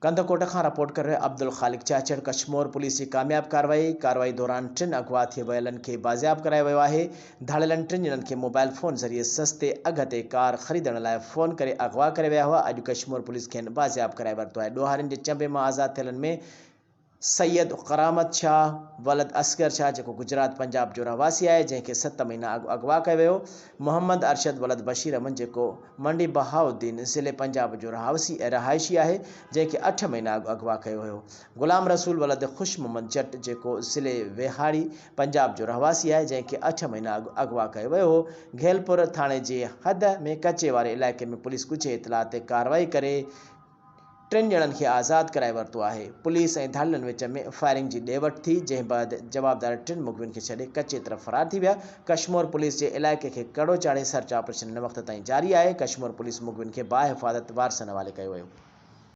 कंदकोट खां रिपोर्ट कर रहे अब्दुल खालिक चाचड़। कश्मीर पुलिस की कामयाब कार्रवाई दौरान 3 अगवा थिए वियलनि खे बाज़ियाब करायो वियो आहे। धाड़ियलनि 3 ॼणनि खे मोबाइल फ़ोन ज़रिए सस्ते अघ ते कार ख़रीदण लाइ फ़ोन करे अगवा करे विया हुआ। अॼु कश्मीर पुलिस खेनि बाज़ियाब कराए वरितो आहे। ॾोहारियुनि जे चंबे मां आज़ाद थियलनि में सैयद करामत शाह वलद असगर शाह जो गुजरात पंजाब जो रहवासी है, जैसे 7 महीना अगवा किया वो। मोहम्मद अरशद वलद बशीर अमन जो मंडी बहाउद्दीन ज़िले पंजाब जो रहायशी है, जैसे 8 महीना अगवा किया वो। गुलाम रसूल वलद खुश मोहम्मद जट जो ज़िले वेहाड़ी पंजाब जो रहवासी है, जैसे 8 महीना अगवा किया वो। घेलपुर थाने के हद में कच्चे वाले इलाके में पुलिस कुछ इतला ते कार्रवाई करे 3 ॼणनि खे आज़ाद कराए वरितो आहे। पुलिस ऐं धाड़ियलनि विच में फायरिंग जी ॾेवट थी, जंहिं बाद जवाबदार 3 मुखबियुनि खे छॾे कच्चे तरफ़ फरार थी विया। कश्मीर पुलिस जे इलाइक़े खे कड़ो चाढ़े सर्च ऑपरेशन हिन वक़्त ताईं जारी आहे। कश्मीर पुलिस मुखबियुनि खे बाहिफ़ाज़त वारसनि हवाले कयो वियो।